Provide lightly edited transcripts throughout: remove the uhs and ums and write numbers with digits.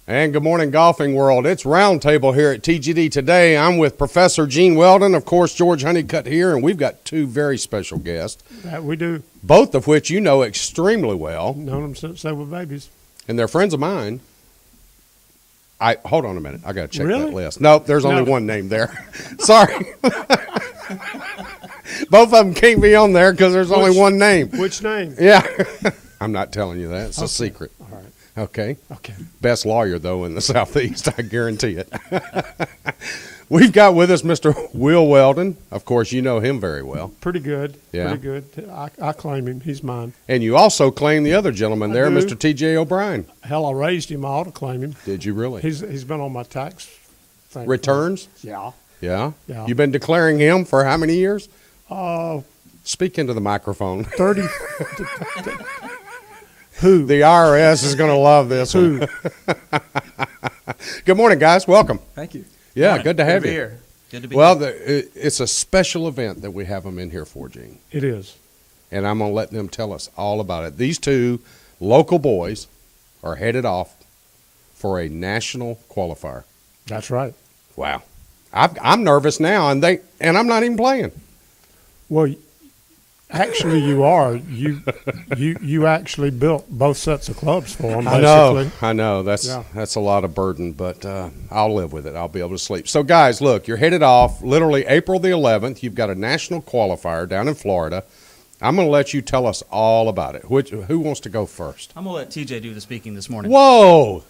And good morning, golfing world. It's Roundtable here at TGD today. I'm with Professor Gene Weldon, of course, George Honeycutt here, and we've got two very special guests. That we do. Both of which you know extremely well. Known them since they were babies. And they're friends of mine. Hold on a minute. I got to check Really? that list. Nope, there's only one name there. Sorry. Both of them can't be on there because there's only one name. Which name? Yeah. I'm not telling you that. It's a secret. All right. Okay. Okay. Best lawyer, though, in the Southeast, I guarantee it. We've got with us Mr. Will Weldon. Of course, you know him very well. Pretty good. Yeah. Pretty good. I claim him. He's mine. And you also claim the other gentleman there, do. Mr. T.J. O'Brien. Hell, I raised him. I ought to claim him. Did you really? He's been on my tax thing. Returns? Yeah. Yeah? Yeah. You've been declaring him for how many years? 30. Speak into the microphone. Who? The IRS is going to love this Who? one. Good morning, guys. Welcome. Thank you. Yeah, Morning. good to have Good to you be here. Good to be Well, here. it's a special event that we have them in here for, Gene. It is. And I'm going to let them tell us all about it. These two local boys are headed off for a national qualifier. That's right. Wow. I'm nervous now, and I'm not even playing. Well, actually, you are. You actually built both sets of clubs for them. Basically. I know. That's a lot of burden, but I'll live with it. I'll be able to sleep. So, guys, look, you're headed off literally April the 11th. You've got a national qualifier down in Florida. I'm going to let you tell us all about it. Who wants to go first? I'm going to let TJ do the speaking this morning. Whoa!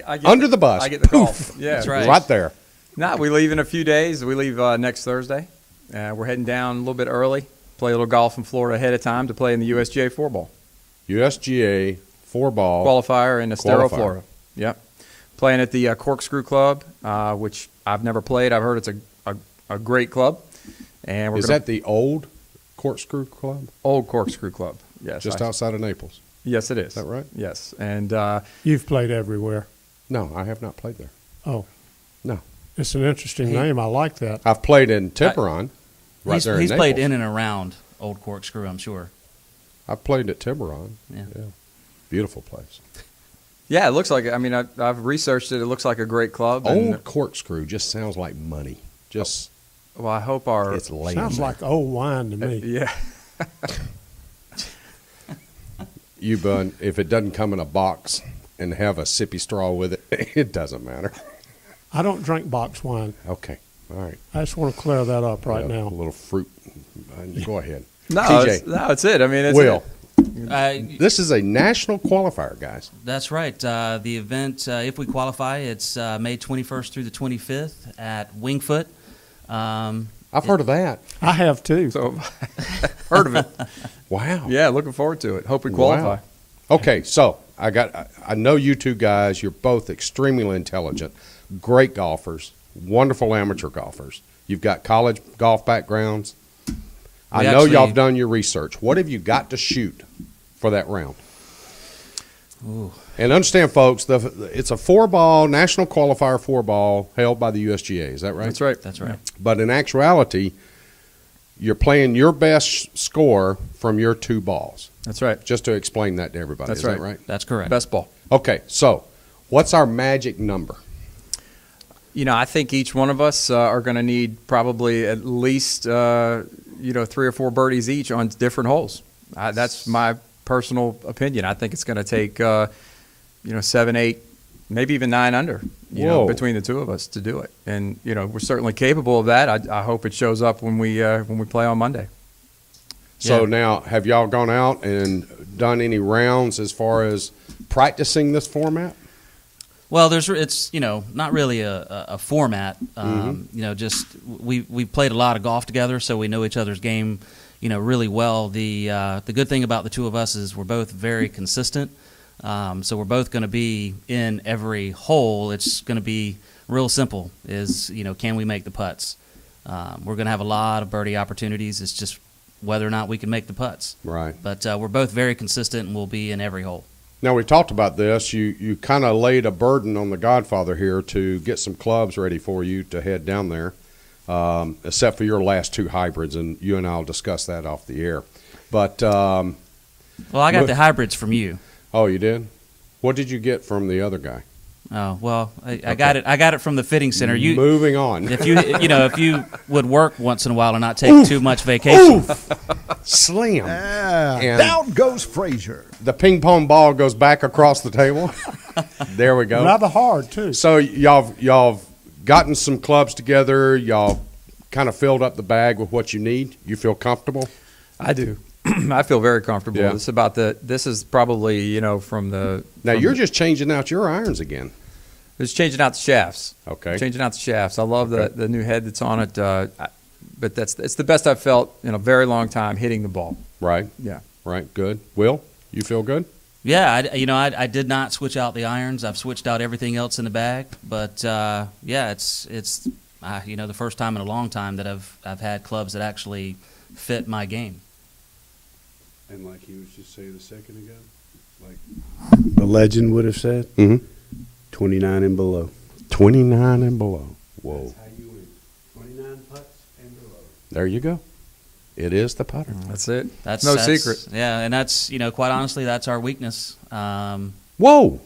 I get Under the bus. I get the call. Yeah, That's right. Right there. Nah, we leave in a few days. We leave next Thursday. We're heading down a little bit early. Play a little golf in Florida ahead of time to play in the USGA 4-ball. USGA 4-ball. Qualifier in Estero, Qualifier. Florida. Yep. Playing at the Corkscrew Club, which I've never played. I've heard it's a great club. And Is that the old Corkscrew Club? Old Corkscrew Club? Yes. Just outside of Naples. Yes, it is. Is that right? Yes. And You've played everywhere. No, I have not played there. Oh. No. It's an interesting name. I like that. I've played in Tiburon, right he's there in he's played Naples. in and around Old Corkscrew, I'm sure. I've played at Tiburon. Yeah. Beautiful place. yeah, it looks like. I mean, I've researched it. It looks like a great club. and- Old Corkscrew just sounds like money. Just Well, I hope our it's laying Sounds there. like old wine to me. yeah. If it doesn't come in a box and have a sippy straw with it, it doesn't matter. I don't drink box wine. Okay. All right. I just want to clear that up right Yeah, now. A little fruit. Go ahead. No, TJ. it's it. I mean, it's Will. This This is a national qualifier, guys. That's right. The event, if we qualify, it's May 21st through the 25th at Wingfoot. I've heard of that. I have too. So, heard of it. Wow. Yeah, looking forward to it. Hope we qualify. Wow. Okay, so I know you two guys. You're both extremely intelligent, great golfers, wonderful amateur golfers. You've got college golf backgrounds. I know y'all have done your research. What have you got to shoot for that round? Ooh. And understand, folks, it's a 4-ball, national qualifier 4-ball held by the USGA. Is that right? That's right. That's right. But in actuality, you're playing your best score from your 2 balls. That's right. Just to explain that to everybody. That's Is right. that right? That's correct. Best ball. Okay, so what's our magic number? You know, I think each one of us are going to need probably at least 3 or 4 birdies each on different holes. That's my personal opinion. I think it's going to take 7, 8, maybe even 9 under. Whoa. Between the two of us to do it. And we're certainly capable of that. I hope it shows up when we play on Monday. So Yeah. now, have y'all gone out and done any rounds as far as practicing this format? Well, it's not really a format. Just we played a lot of golf together, so we know each other's game, really well. The good thing about the two of us is we're both very consistent. So we're both going to be in every hole. It's going to be real simple. Can we make the putts? We're going to have a lot of birdie opportunities. It's just whether or not we can make the putts. Right. But we're both very consistent, and we'll be in every hole. Now, we talked about this. You kind of laid a burden on the Godfather here to get some clubs ready for you to head down there, except for your last 2 hybrids, and you and I will discuss that off the air. But Well, I got the hybrids from you. oh, you did? What did you get from the other guy? Oh well, I got it. I got it from the fitting center. You, Moving on. if you would work once in a while and not take too much vacation. Slam. And- Down goes Frazier. The ping pong ball goes back across the table. There we go. Rather hard too. So y'all gotten some clubs together. Y'all kind of filled up the bag with what you need. You feel comfortable? I do. I feel very comfortable. Yeah. This is probably, from the. Now from you're just changing out your irons again. It's changing out the shafts. Okay. Changing out the shafts. I love Okay. the new head that's on it. But it's the best I've felt in a very long time hitting the ball. Right. Yeah. Right. Good. Will, you feel good? Yeah, I did not switch out the irons. I've switched out everything else in the bag. But yeah, it's the first time in a long time that I've had clubs that actually fit my game. And like he was just saying a second ago, like the legend would have said, Mm-hmm. 29 and below. 29 and below. Whoa. That's how you win. 29 putts and below. There you go. It is the putter. That's it. That's no that's- secret. Yeah, and that's quite honestly, that's our weakness. Whoa.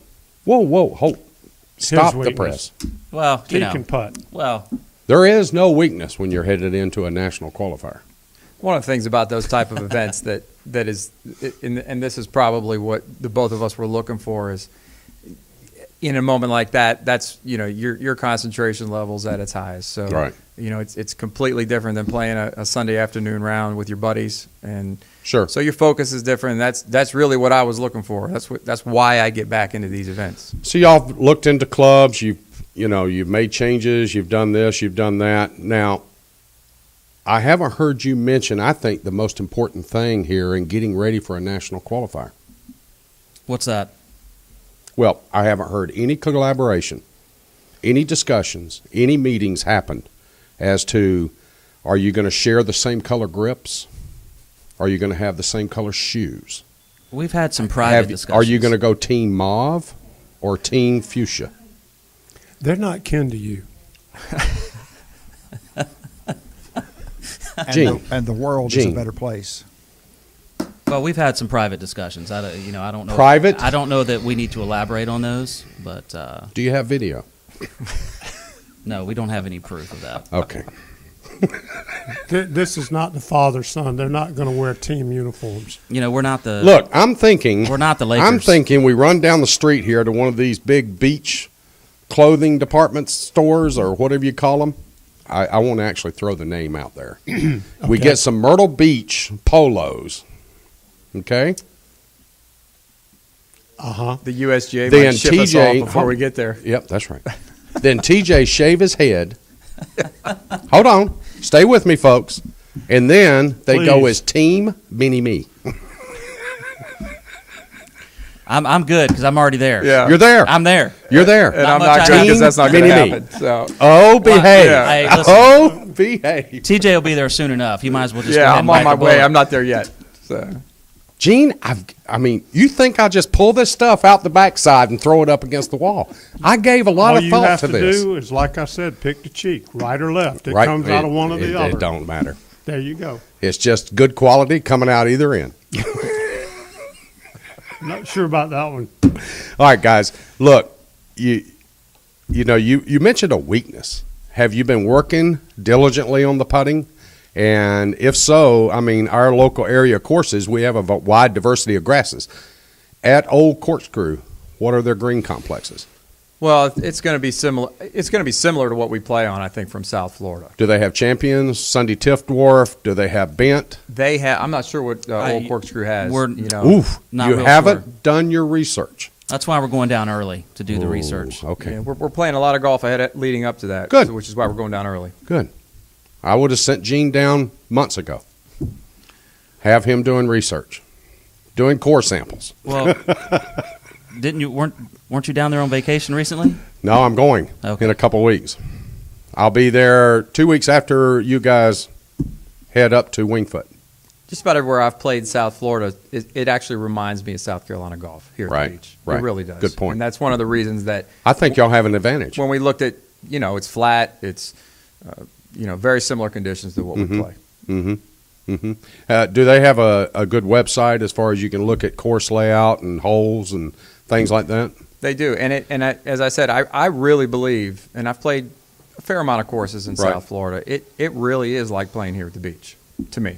Hold. Stop the weakness. press. Well, He can putt. well, There is no weakness when you're headed into a national qualifier. One of the things about those type of events that is, and this is probably what the both of us were looking for is, in a moment like that, that's your concentration level's at its highest. So Right. it's completely different than playing a Sunday afternoon round with your buddies, and Sure. so your focus is different. And that's really what I was looking for. That's why I get back into these events. So y'all looked into clubs. You've made changes. You've done this. You've done that. Now, I haven't heard you mention, I think, the most important thing here in getting ready for a national qualifier. what's that? Well, I haven't heard any collaboration, any discussions, any meetings happened as to, are you going to share the same color grips? Are you going to have the same color shoes? We've had some private discussions. Are you going to go team mauve or team fuchsia? They're not kin to you. Gene. And the world is Gene. a better place. Well, we've had some private discussions. I don't know. Private? I don't know that we need to elaborate on those, but Do you have video? no, we don't have any proof of that. Okay. This is not the father-son. They're not going to wear team uniforms. We're not the Look, I'm thinking. We're not the Lakers. I'm thinking we run down the street here to one of these big beach clothing department stores or whatever you call them. I won't actually throw the name out there. We get some Myrtle Beach polos. Okay? Uh-huh. The USGA Then might ship us TJ off before we get there. Yep, that's right. Then TJ shave his head. Hold on. Stay with me, folks. And then they go Please. as Team Mini-Me. I'm good because I'm already there. Yeah. You're there. I'm there. You're there. And Not I'm much not good I because have. that's not going to Mini-me. happen. So Oh, behave. yeah. Hey, listen. Oh, behave. TJ will be there soon enough. He might as well just go yeah, ahead I'm and on bite my the way. bullet. I'm not there yet. So Gene, you think I just pull this stuff out the backside and throw it up against the wall? I gave a lot All of you thought have to to this. do is, like I said, pick the cheek, right or left. It Right? comes out of one or It the other. don't matter. There you go. It's just good quality coming out either end. Not sure about that one. All right, guys. Look, you mentioned a weakness. Have you been working diligently on the putting? And if so, our local area courses, we have a wide diversity of grasses. At Old Corkscrew, what are their green complexes? well, it's going to be similar. It's going to be similar to what we play on, I think, from South Florida. Do they have Champions, Sunday Tiff Dwarf? Do they have Bent? They have. I'm not sure what Old Corkscrew has. we're- Oof, Not you real haven't sure. done your research. That's why we're going down early to do the Ooh, research. Okay, Yeah, we're playing a lot of golf leading up to that. Good. Which is why we're going down early. good. I would have sent Gene down months ago. Have him doing research, doing core samples. Well, weren't you down there on vacation recently? No, I'm going Okay. in a couple weeks. I'll be there 2 weeks after you guys head up to Wingfoot. Just about everywhere I've played South Florida, it actually reminds me of South Carolina golf here at Right, the beach. right. It really does. Good point. And that's one of the reasons that I think y'all have an advantage. when we looked at, it's flat, it's, very similar conditions to what we play. Do they have a good website as far as you can look at course layout and holes and things like that? They do, as I said, I really believe, and I've played a fair amount of courses in Right. South Florida. It really is like playing here at the beach to me.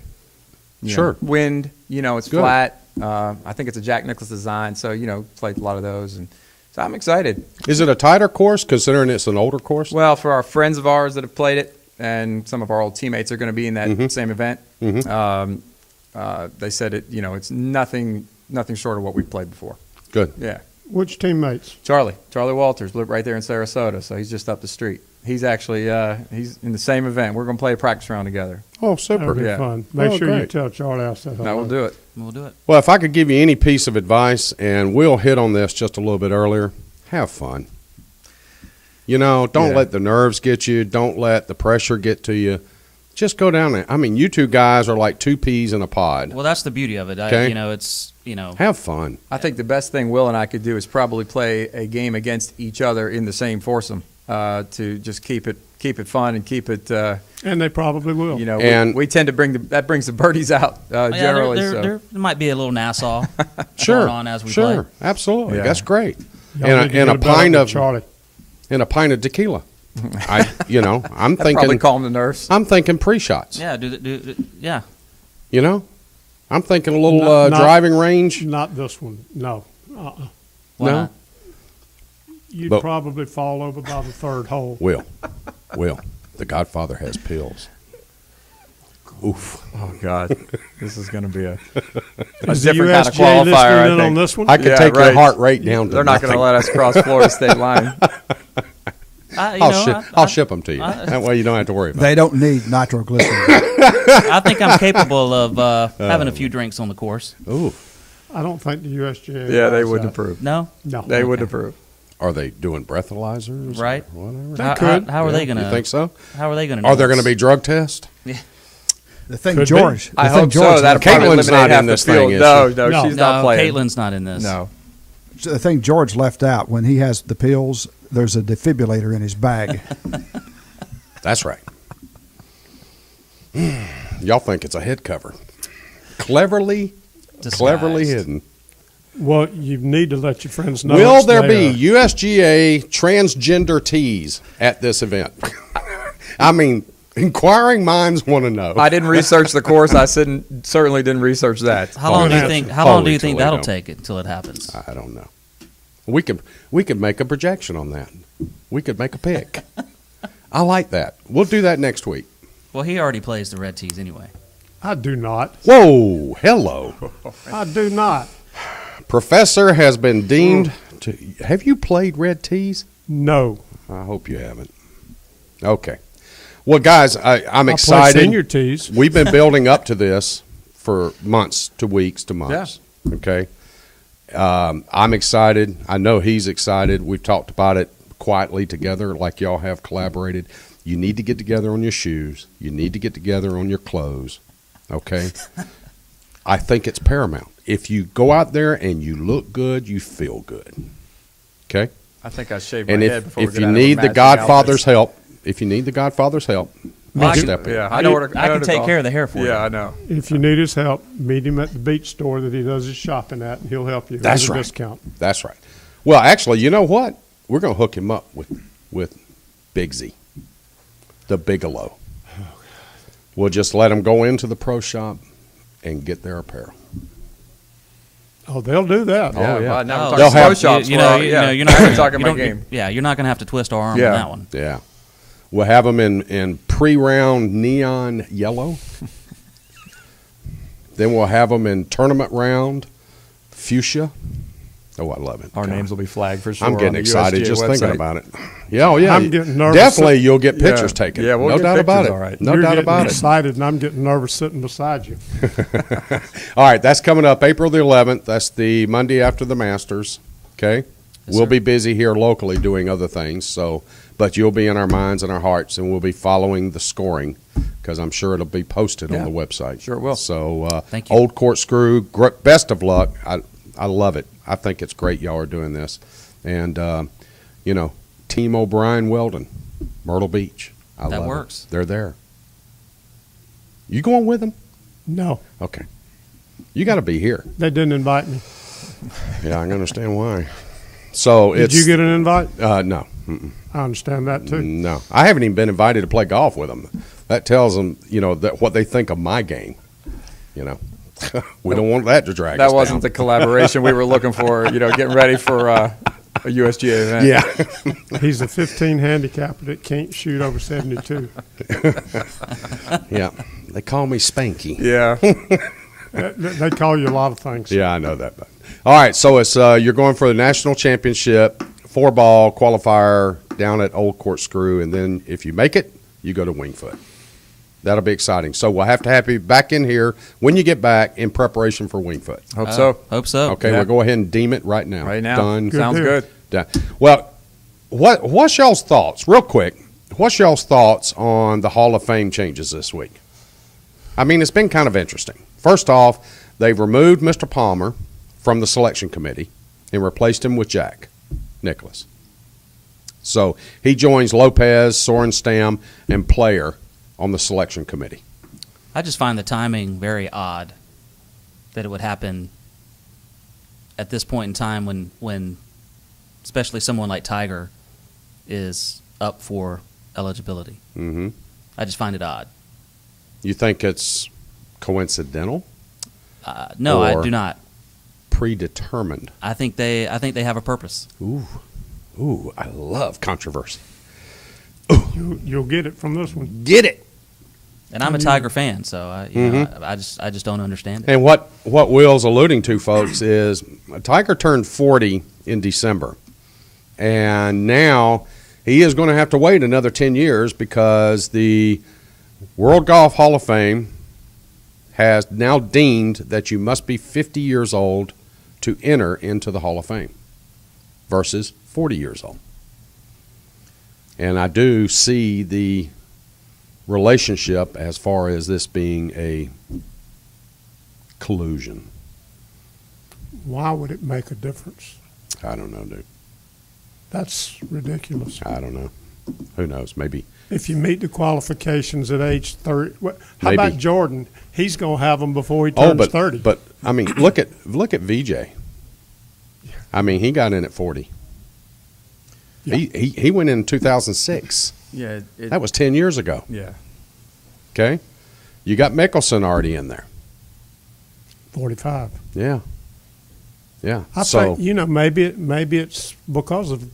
You Sure. know, wind, it's Good. flat. I think it's a Jack Nicklaus design, so played a lot of those, and so I'm excited. Is it a tighter course considering it's an older course? Well, for our friends of ours that have played it, and some of our old teammates are going to be in that same event. They said it's nothing short of what we've played before. Good. Yeah. Which teammates? Charlie Walters lives right there in Sarasota, so he's just up the street. He's actually he's in the same event. We're going to play a practice round together. Oh, That'll super. be Yeah. fun. Make Oh, sure you great. tell Charlie I said hello. No, we'll do it. We'll do it. Well, if I could give you any piece of advice, and we'll hit on this just a little bit earlier, have fun. Don't Yeah. let the nerves get you. Don't let the pressure get to you. Just go down there. I mean, you two guys are like two peas in a pod. Well, that's the beauty of it. Okay. It's Have fun. I think the best thing Will and I could do is probably play a game against each other in the same foursome to just keep it fun and keep it. And they probably will. And- we tend to that brings the birdies out generally. there, so. there might be a little Nassau Sure. going on as we sure. play. Absolutely. Yeah. That's great. Y'all And need to a get a bet pint with of Charlie. and a pint of tequila. I'm That'd probably thinking. calm the nerves. I'm thinking pre-shots. Yeah, yeah. I'm thinking a little Not- driving range. Not this one. No. Why No? not? You'd But- probably fall over by the third hole. Will, the Godfather has pills. Oof. Oh God, this is going to be a Is the different kind of USGA qualifier. listening I in think. on this one? I could Yeah, take your right. heart rate down to They're not going to nothing. let us cross Florida state line. I'll ship them to you. That way you don't have to worry about They don't need nitroglycerin. I think I'm capable of having a few drinks on the course. it. Ooh. I don't think the USGA. Yeah, they allows wouldn't that. approve. No, No. They wouldn't approve. Are they doing breathalyzers? Right. Or whatever? They could. How are they You going think so? How are they going to? Are there going to be drug tests? The thing, Could be. George. I the thing hope George so. That'll left probably Caitlin's eliminate not half in the this thing, field. is No, she? no, No. she's not No, playing. Caitlin's not in this. No. the thing George left out when he has the pills. There's a defibrillator in his bag. That's right. Y'all think it's a head cover. Cleverly Disguised. hidden. Well, you need to let your friends know. Will it's there be there. USGA transgender tees at this event? I mean, inquiring minds want to know. I didn't research the course. I certainly didn't research that. How long do you Holy think? How long do you think Toledo. that'll take until it happens? I don't know. We could make a projection on that. We could make a pick. I like that. We'll do that next week. Well, he already plays the red tees anyway. I do not. Whoa, hello. I do not. Professor has been deemed to. Have you played red tees? No. I hope you haven't. Okay. Well, guys, I'm I excited. play senior tees. We've been building up to this for months to weeks to months. Okay. I'm excited. I know he's excited. We've talked about it quietly together, like y'all have collaborated. You need to get together on your shoes. You need to get together on your clothes. Okay. I think it's paramount. If you go out there and you look good, you feel good. Okay. I think I shaved my And head if, before we if get you out of need our the matching Godfather's outfits. help, Well, I can- step in. Yeah, I know where to. I know can to take call. care of the hair for you. Yeah, I know. If you need his help, meet him at the beach store that he does his shopping at, and he'll help you. That's with a right. discount. That's right. Well, actually, you know what? We're going to hook him up with Big Z, the Bigelow. We'll just let him go into the pro shop and get their apparel. Oh, they'll do that. Oh, yeah. Well, now Oh, we're They'll talking have- pro shops. you're yeah. not I'm talking you my don't- game. Yeah, you're not going to have to twist our arm Yeah. on that one. Yeah. We'll have them in pre-round neon yellow. Then we'll have them in tournament round fuchsia. Oh, I love it. Our God. names will be flagged for sure. I'm on getting the excited USGA just website. thinking about it. Yeah, oh yeah. I'm getting nervous. Definitely, you'll get Yeah. pictures taken. Yeah, we'll no get doubt about pictures, it. all right. No You're doubt getting about it. excited, and I'm getting nervous sitting beside you. All right, that's coming up April the 11th. That's the Monday after the Masters. Okay, we'll sir. be busy here locally doing other things. So, but you'll be in our minds and our hearts, and we'll be following the scoring because I'm sure it'll be posted Yeah, on the website. sure it will. So, Thank you. Old Corkscrew, best of luck. I love it. I think it's great y'all are doing this, and Team O'Brien Weldon, Myrtle Beach. I That love it. works. They're there. You going with them? No, Okay. You got to be here. they didn't invite me. Yeah, I can understand why. So Did it's you get an invite? no. I understand that too. No, I haven't even been invited to play golf with them. That tells them, that what they think of my game. We don't want that to drag us That wasn't the down. collaboration we were looking for. Getting ready for a USGA event. Yeah, He's a 15 handicapper that can't shoot over 72. yeah. They call me Spanky. Yeah. They call you a lot of things. Yeah, I know that. But. All right, so it's you're going for the national championship, 4-ball qualifier down at Old Corkscrew, and then if you make it, you go to Wingfoot. That'll be exciting. So we'll have to have you back in here when you get back in preparation for Wingfoot. Hope so. Hope so. Okay, Yeah. we'll go ahead and deem it right now. Right now. Done. Good Sounds deal. good. Done. Well, what's y'all's thoughts, real quick? What's y'all's thoughts on the Hall of Fame changes this week? I mean, it's been kind of interesting. First off, they've removed Mr. Palmer from the selection committee and replaced him with Jack Nicklaus. So he joins Lopez, Sorenstam, and Player on the selection committee. I just find the timing very odd that it would happen at this point in time when especially someone like Tiger is up for eligibility. Mm-hmm. I just find it odd. You think it's coincidental, No, I Or- do not. predetermined? I think they have a purpose. Ooh, I love controversy. You'll get it from this one. Get it. And I'm a Tiger fan, so I just don't understand it. And what Will's alluding to, folks, is Tiger turned 40 in December. And now he is going to have to wait another 10 years because the World Golf Hall of Fame has now deemed that you must be 50 years old to enter into the Hall of Fame versus 40 years old. And I do see the relationship as far as this being a collusion. Why would it make a difference? I don't know, dude. That's ridiculous. I don't know. Who knows? Maybe. If you meet the qualifications at age 30, how Maybe. about Jordan? He's going to have them before he Oh, turns but 30. but I mean, look at VJ. I mean, he got in at 40. Yeah. He went in 2006. Yeah. That was 10 years ago. Yeah. Okay, you got Mickelson already in there. 45. Yeah, yeah. I So think, maybe it's because of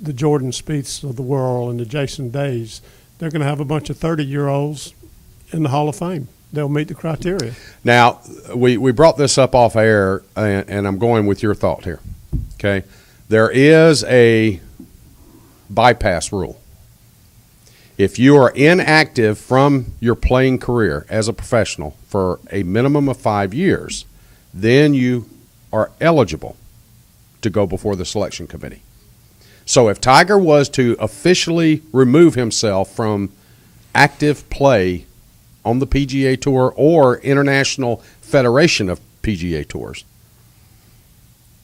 the Jordan Spieths of the world and the Jason Days. They're going to have a bunch of 30-year-olds in the Hall of Fame. They'll meet the criteria. now we brought this up off air, and I'm going with your thought here. Okay, there is a bypass rule. If you are inactive from your playing career as a professional for a minimum of 5 years, then you are eligible to go before the selection committee. So if Tiger was to officially remove himself from active play on the PGA Tour or International Federation of PGA Tours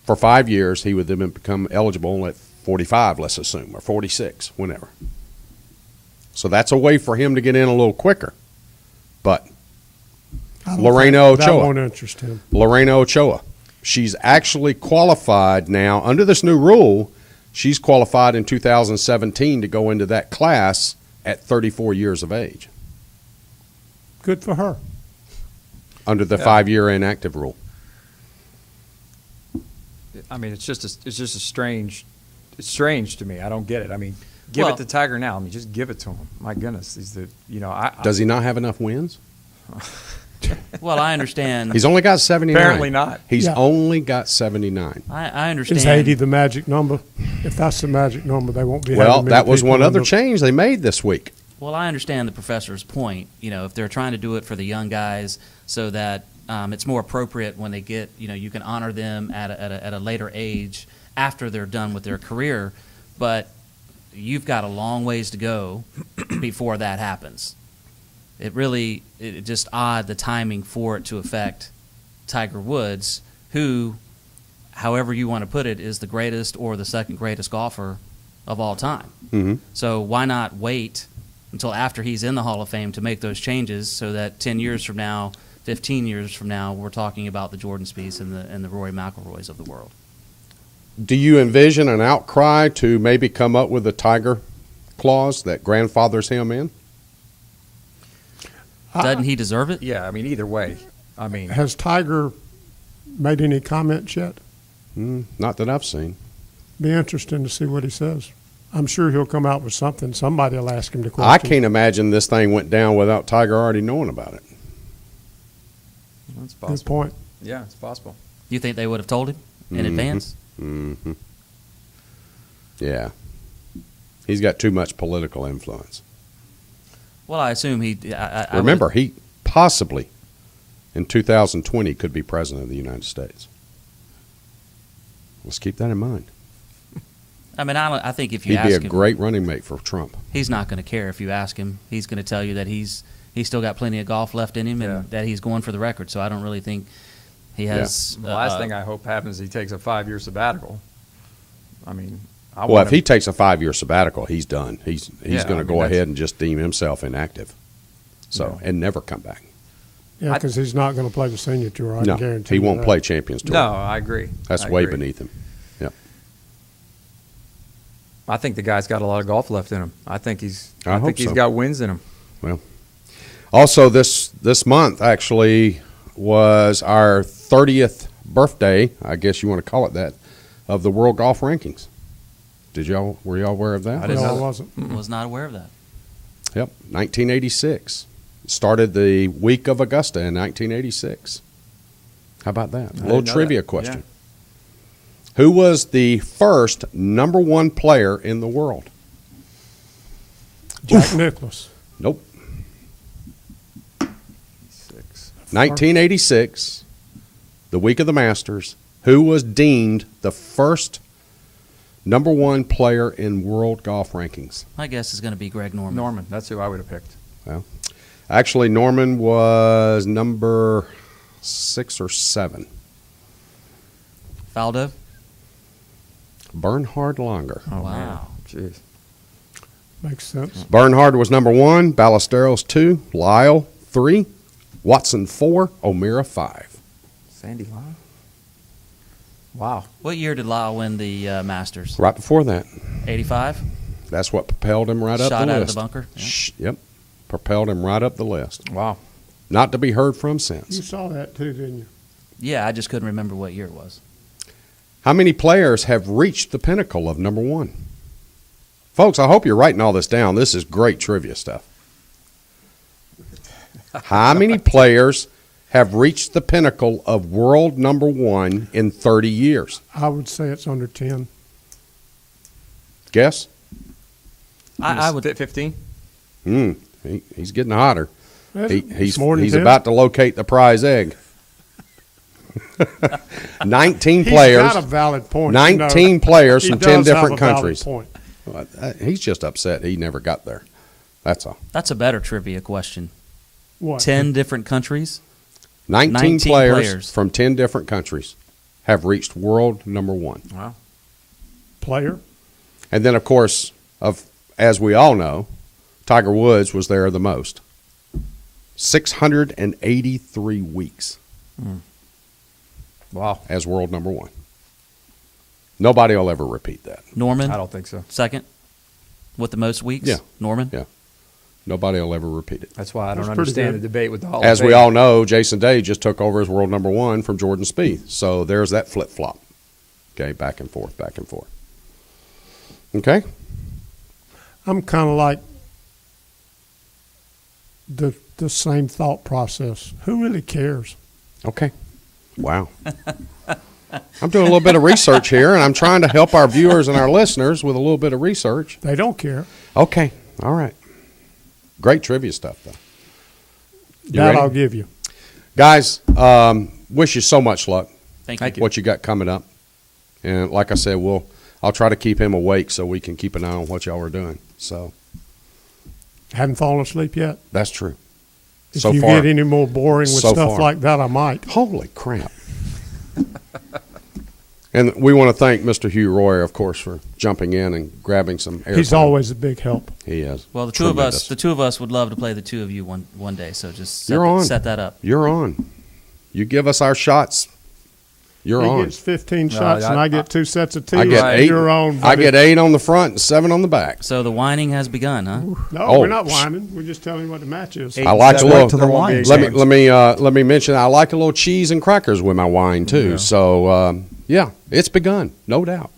for 5 years, he would then become eligible at 45, let's assume, or 46, whenever. So that's a way for him to get in a little quicker. But I don't Lorena think that Ochoa. won't interest him. Lorena Ochoa, she's actually qualified now under this new rule. She's qualified in 2017 to go into that class at 34 years of age Good for her. under the Yeah. 5-year inactive rule. I mean, it's just a strange. It's strange to me. I don't get it. I mean, give Well- it to Tiger now. I mean, just give it to him. My goodness, he's the Does he not have enough wins? Well, I understand. He's only got 79. Apparently not. He's Yeah. only got 79. I understand. Is 80 the magic number? If that's the magic number, they won't be Well, having many that was people one in other the- change they made this week. Well, I understand the professor's point. If they're trying to do it for the young guys so that it's more appropriate when they get, you can honor them at a later age after they're done with their career. But you've got a long ways to go before that happens. It's just odd the timing for it to affect Tiger Woods, who, however you want to put it, is the greatest or the second greatest golfer of all time. Mm-hmm. So why not wait until after he's in the Hall of Fame to make those changes so that 10 years from now, 15 years from now, we're talking about the Jordan Spieths and the Rory McIlroys of the world. Do you envision an outcry to maybe come up with a Tiger clause that grandfathers him in? Doesn't he deserve it? Yeah, I mean, either way. I mean, Has Tiger made any comments yet? Not that I've seen. Be interesting to see what he says. I'm sure he'll come out with something. Somebody will ask him the question. I can't imagine this thing went down without Tiger already knowing about it. it's Good possible. point. Yeah, it's possible. You think they would have told him in advance? Mm-hmm. Yeah. He's got too much political influence. Well, I assume he. I Remember, he possibly in 2020 could be president of the United States. Let's keep that in mind. I mean, I think if you He'd be a ask him, great running mate for Trump. he's not going to care if you ask him. He's going to tell you that he's still got plenty of golf left in him and Yeah. that he's going for the record. So I don't really think he has. The last thing I hope happens is he takes a 5-year sabbatical. I mean, I Well, want if he takes a 5-year sabbatical, he's done. He's Yeah, going I to mean, go that's- ahead and just deem himself inactive. So Yeah. and never come back. Yeah, because he's not going to play the senior tour. I No, can guarantee he you won't that. play Champions Tour. No, I agree. That's I way agree. beneath him. Yep. I think the guy's got a lot of golf left in him. I think I think hope he's so. got wins in him. Also, this month actually was our 30th birthday, I guess you want to call it that, of the World Golf Rankings. Were y'all aware of that? I didn't No, know I that. wasn't. was not aware of that. Yep, 1986. Started the week of Augusta in 1986. How about that? A little didn't know trivia that. question. Who was the first #1 player in the world? Jack Nicklaus. Nope. 6. 1986, the week of the Masters. Who was deemed the first #1 player in world golf rankings? My guess is going to be Greg Norman. Norman, that's who I would have picked. Actually, Norman was number 6 or 7. Faldo. Bernhard Langer. Oh, Wow. man. Jeez. Makes sense. Bernhard was number 1, Ballesteros 2, Lyle 3, Watson 4, O'Meara 5. Sandy Lyle? Wow. What year did Lyle win the Masters? Right before that, 85. that's what propelled him right up Shot the out list. of the bunker. Yeah. Yep, propelled him right up the list. Wow. Not to be heard from You since. saw that too, didn't you? Yeah, I just couldn't remember what year it was. How many players have reached the pinnacle of #1? Folks, I hope you're writing all this down. This is great trivia stuff. How many players have reached the pinnacle of world #1 in 30 years? I would say it's under 10. Guess? I would. 15? He's getting hotter. He's more than he's 10. about to locate the prize egg. 19 He's players. got a valid point. 19 players He from does 10 have different a valid countries. point. He's just upset he never got there. That's all. That's a better trivia question. What? 10 different countries. 19 19 players, players. from 10 different countries have reached world #1. Wow. Player? And then, of course, as we all know, Tiger Woods was there the most. 683 weeks Wow. as world #1. Nobody will ever repeat that. Norman, I don't think so. second, with the most weeks. Yeah. Norman. Yeah. Nobody will ever repeat it. That's why I don't That's pretty understand the good. debate with the Hall As of we Fame. all know, Jason Day just took over as world #1 from Jordan Spieth. So there's that flip-flop. Okay, back and forth, back and forth. Okay? I'm kind of like the same thought process. Who really cares? Okay. Wow. I'm doing a little bit of research here, and I'm trying to help our viewers and our listeners with a little bit of research. They don't care. Okay. All right. Great trivia stuff, though. You That ready? I'll give you. Guys, wish you so much luck. Thank you. What you got coming up. And like I said, I'll try to keep him awake so we can keep an eye on what y'all are doing. So Haven't fallen asleep yet. that's true. If So you far. get any more boring with So stuff far. like that, I might. Holy crap. And we want to thank Mr. Hugh Roy, of course, for jumping in and grabbing some airtime. He's always a big help. He is. Well, the Tremendous. two of us would love to play the two of you one day. So just You're on. set that up. You're on. You give us our shots, You're he on. gets 15 shots, and I get 2 sets of tees. I get Right. 8. You're on. I buddy. get 8 on the front and 7 on the back. So the whining has begun, huh? No, Oh. we're not whining. We're just telling you what the match is. Eight I like and a seven. little- To the There won't be line. a Let me game. let me mention I like a little cheese and crackers with my wine too. So yeah, it's begun, no doubt.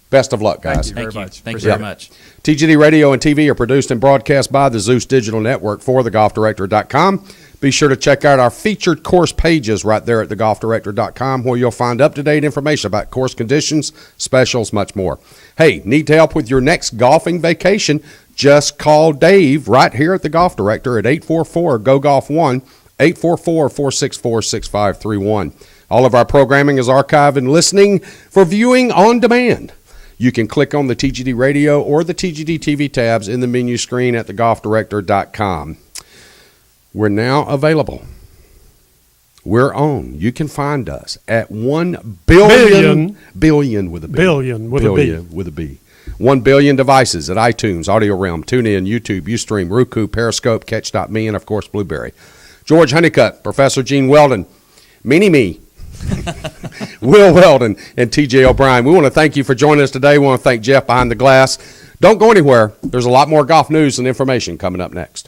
Best of luck, guys. Thank you very Thank you. much. Thank you Appreciate very it. much. TGD Radio and TV are produced and broadcast by the Zeus Digital Network for thegolfdirector.com. Be sure to check out our featured course pages right there at thegolfdirector.com, where you'll find up-to-date information about course conditions, specials, much more. Hey, need to help with your next golfing vacation? Just call Dave right here at the Golf Director at 844-GO-GOLF-1, 844-464-6531. All of our programming is archived and listening for viewing on demand. You can click on the TGD Radio or the TGD TV tabs in the menu screen at thegolfdirector.com. We're now available. We're on. You can find us at 1 billion with a B. Billion with a B. Billion with a B. 1 billion devices at iTunes, Audio Realm, TuneIn, YouTube, Ustream, Roku, Periscope, Catch.me, and of course Blueberry. George Honeycutt, Professor Gene Weldon, Mini-Me, Will Weldon, and TJ O'Brien. We want to thank you for joining us today. We want to thank Jeff behind the glass. Don't go anywhere. There's a lot more golf news and information coming up next.